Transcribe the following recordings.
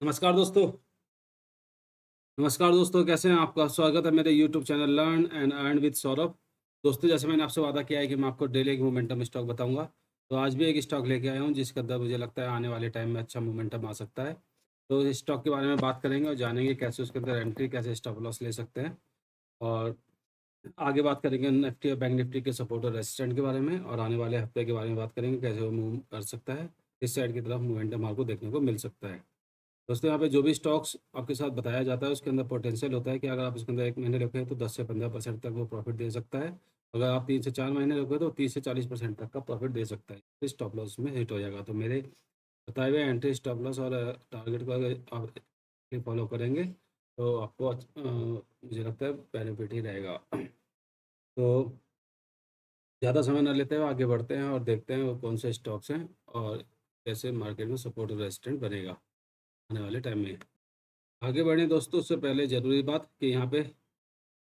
नमस्कार दोस्तों, कैसे हैं? आपका स्वागत है मेरे YouTube channel learn and earn with Saurabh. दोस्तों, जैसे मैंने आपसे वादा किया है कि मैं आपको डेली एक मोमेंटम स्टॉक बताऊंगा, तो आज भी एक स्टॉक लेके आया हूं जिसके अंदर मुझे लगता है आने वाले टाइम में अच्छा मोमेंटम आ सकता है। तो इस स्टॉक के बारे में बात करेंगे और जानेंगे कैसे उसके अंदर एंट्री, कैसे स्टॉप लॉस ले सकते हैं। और आगे बात करेंगे निफ्टी और बैंक निफ्टी के सपोर्ट और रेजिस्टेंट के बारे में, और आने वाले हफ्ते के बारे में बात करेंगे कैसे वो मूव कर सकता है, इस साइड की तरफ मोमेंटम आपको देखने को मिल सकता है। दोस्तों, यहाँ पे जो भी स्टॉक्स आपके साथ बताया जाता है उसके अंदर पोटेंशियल होता है कि अगर आप उसके अंदर 1 महीने रखें तो 10 से 15% तक वो प्रॉफिट दे सकता है। अगर आप 3 से 4 महीने रखें तो 30 से 40% तक का प्रॉफिट दे सकता है। इस स्टॉप लॉस में हिट हो जाएगा। तो मेरे बताए हुए एंट्री, स्टॉप लॉस और टारगेट को अगर आप फॉलो करेंगे तो आपको मुझे लगता है बेनिफिट ही रहेगा। तो ज़्यादा समय ना लेते हुए आगे बढ़ते हैं और देखते हैं वो कौन से स्टॉक्स हैं और कैसे मार्केट में सपोर्ट और रेजिस्टेंट बनेगा आने वाले टाइम में। आगे बढ़ें दोस्तों, उससे पहले ज़रूरी बात कि यहाँ पे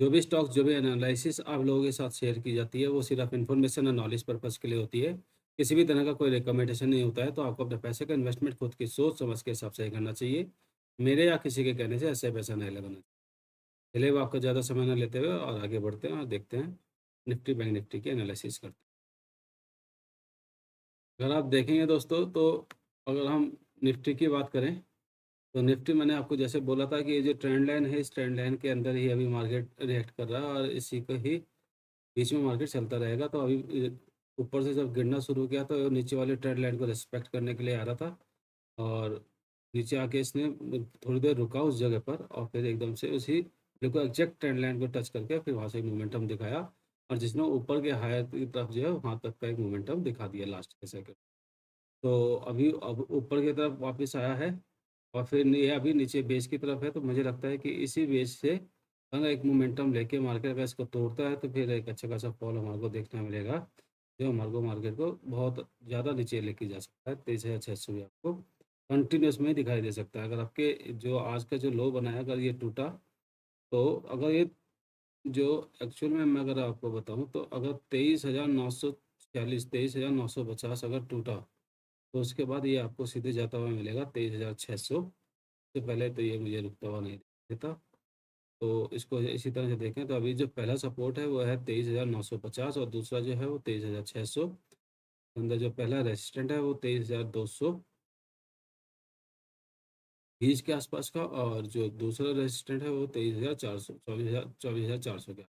जो भी स्टॉक्स, जो भी एनालिसिस आप लोगों के साथ शेयर की जाती है वो सिर्फ इन्फॉर्मेशन और नॉलेज पर्पज़ के लिए होती है। किसी भी तरह का कोई रिकमेंडेशन नहीं होता है। तो आपको अपने पैसे का इन्वेस्टमेंट खुद की सोच समझ के हिसाब से ही करना चाहिए। मेरे या किसी के कहने से ऐसे पैसा नहीं लगाना। चलिए, अब आपका ज़्यादा समय न लेते हुए और आगे बढ़ते हैं और देखते हैं निफ्टी बैंक निफ्टी की एनालिसिस करते हैं। अगर आप देखेंगे दोस्तों, तो अगर हम निफ्टी की बात करें तो निफ्टी, मैंने आपको जैसे बोला था कि ये जो ट्रेंड लाइन है, इस ट्रेंड लाइन के अंदर ही अभी मार्केट रिएक्ट कर रहा है और इसी को ही बीच में मार्केट चलता रहेगा। तो अभी ऊपर से जब गिरना शुरू किया तो नीचे वाले ट्रेंड लाइन को रिस्पेक्ट करने के लिए आ रहा था, और नीचे आके इसने थोड़ी देर रुका उस जगह पर और फिर एकदम से उसी बिल्कुल एग्जैक्ट ट्रेंड लाइन को टच करके फिर वहाँ से मोमेंटम दिखाया, और जिसने ऊपर के हायर की तरफ जो है वहाँ तक का एक मोमेंटम दिखा दिया लास्ट के सेकंड। तो अभी अब ऊपर की तरफ वापस आया है और फिर ये अभी नीचे बेस की तरफ है। तो मुझे लगता है कि इसी बेस से अगर एक मोमेंटम लेके मार्केट अगर इसको तोड़ता है तो फिर एक अच्छा खासा फॉल हमारे को देखने मिलेगा, जो हमारे को मार्केट को बहुत ज़्यादा नीचे लेके जा सकता है। 23,600 भी आपको कंटिन्यूस में ही दिखाई दे सकता है। अगर आपके जो आज का जो लो बना है अगर ये टूटा, तो अगर ये जो एक्चुअल में मैं अगर आपको बताऊँ तो अगर 23,940, 23,950 अगर टूटा तो उसके बाद ये आपको सीधे जाता हुआ मिलेगा 23,600 से पहले। तो ये मुझे रुकता हुआ नहीं देता। तो इसको इसी तरह से देखें तो अभी जो पहला सपोर्ट है वो है 23,950 और दूसरा जो है वो 23,600। अंदर जो पहला रेजिस्टेंट है वो 23,220 के आसपास का, और जो दूसरा रेजिस्टेंट है वो 23,400, 24,400 का।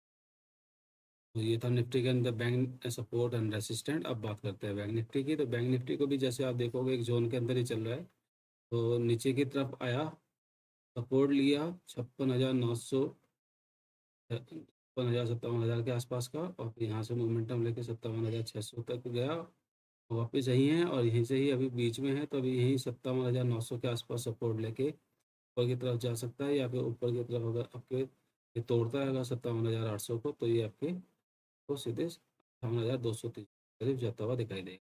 तो ये था निफ्टी के अंदर बैंक सपोर्ट एंड रेसिस्टेंट। अब बात करते हैं बैंक निफ्टी की। तो बैंक निफ्टी को भी जैसे आप देखोगे एक जोन के अंदर ही चल रहा है। तो नीचे की तरफ आया, सपोर्ट लिया 56,900, 56,000, 57,000 के आसपास का, और फिर यहाँ से मोमेंटम लेके 57,600 तक गया। वापस यहीं है और यहीं से ही अभी बीच में है। तो अभी यहीं 57,900 के आसपास सपोर्ट लेके ऊपर की तरफ जा सकता है, या फिर ऊपर की तरफ अगर आपके ये तोड़ता है अगर 57,800 को, तो ये आपके को सीधे 58,230 करीब जाता हुआ दिखाई देगा।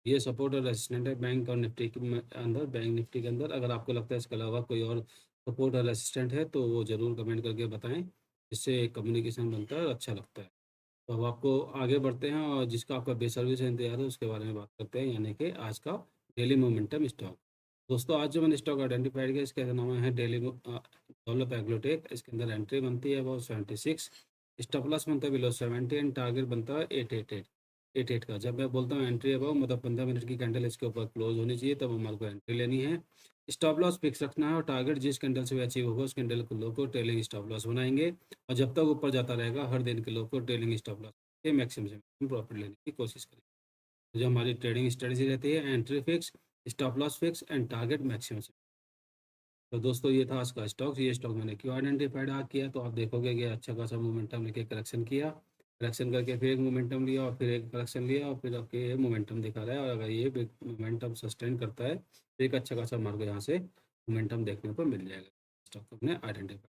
ये सपोर्ट और रेजिस्टेंट है बैंक और निफ्टी के अंदर। बैंक निफ्टी के अंदर अगर आपको लगता है इसके अलावा कोई और सपोर्ट और रेजिस्टेंट है तो वो ज़रूर कमेंट करके बताएं, जिससे कम्युनिकेशन बनता है और अच्छा लगता है। तो अब आपको आगे बढ़ते हैं और जिसका आपका बेसर्विस इंतजार है उसके बारे में बात करते हैं, यानी कि आज का डेली मोमेंटम स्टॉक। दोस्तों, आज जो मैंने स्टॉक आइडेंटिफाइड किया इसका नाम है डेली डेवलप एग्रोटेक। इसके अंदर एंट्री बनती है वो 76, स्टॉप लॉस बनता है बिलो 70 एंड टारगेट बनता है 888 का। जब मैं बोलता हूँ एंट्री अबाउ, मतलब 15 मिनट की कैंडल इसके ऊपर क्लोज होनी चाहिए, तब हमारे को एंट्री लेनी है। स्टॉप लॉस फिक्स रखना है और टारगेट जिस कैंडल से भी अचीव होगा उस कैंडल को लो को ट्रेलिंग स्टॉप लॉस बनाएंगे, और जब तक ऊपर जाता रहेगा हर दिन के लो को ट्रेलिंग स्टॉप लॉस के मैक्सिमम से मैक्सिमम प्रॉफिट लेने की कोशिश करेंगे। तो जो हमारी ट्रेडिंग स्ट्रेटजी रहती है, entry fix, stop loss fix and target maximum. तो दोस्तों, ये था आज का स्टॉक। ये स्टॉक मैंने क्यों आइडेंटिफाइड किया, तो आप देखोगे कि अच्छा खासा मोमेंटम लेके करेक्शन किया, करेक्शन करके फिर एक मोमेंटम लिया और फिर एक करेक्शन लिया और फिर आपके ये मोमेंटम दिखा रहा है। और अगर ये मोमेंटम सस्टेन करता है तो एक अच्छा खासा मार्केट यहाँ से मोमेंटम देखने को मिल जाएगा। स्टॉक को हमने आइडेंटिफाई।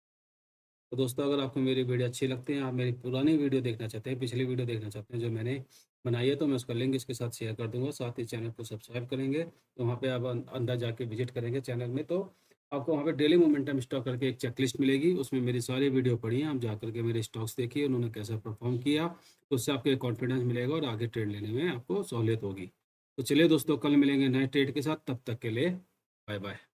तो दोस्तों, अगर आपको मेरी वीडियो अच्छी लगती है, आप मेरी पुरानी वीडियो देखना चाहते हैं, पिछली वीडियो देखना चाहते हैं जो मैंने बनाई है, तो मैं उसका लिंक इसके साथ शेयर कर दूंगा। साथ ही चैनल को सब्सक्राइब करेंगे तो वहाँ पे आप अंदर जाके विजिट करेंगे चैनल में, तो आपको वहाँ पे डेली मोमेंटम स्टॉक करके एक चेकलिस्ट मिलेगी। उसमें मेरी सारी वीडियो पढ़ी है, आप जा करके मेरे स्टॉक्स देखिए उन्होंने कैसा परफॉर्म किया, तो उससे आपको कॉन्फिडेंस मिलेगा और आगे ट्रेड लेने में आपको सहूलियत होगी। तो चलिए दोस्तों, कल मिलेंगे नए ट्रेड के साथ। तब तक के लिए बाय बाय।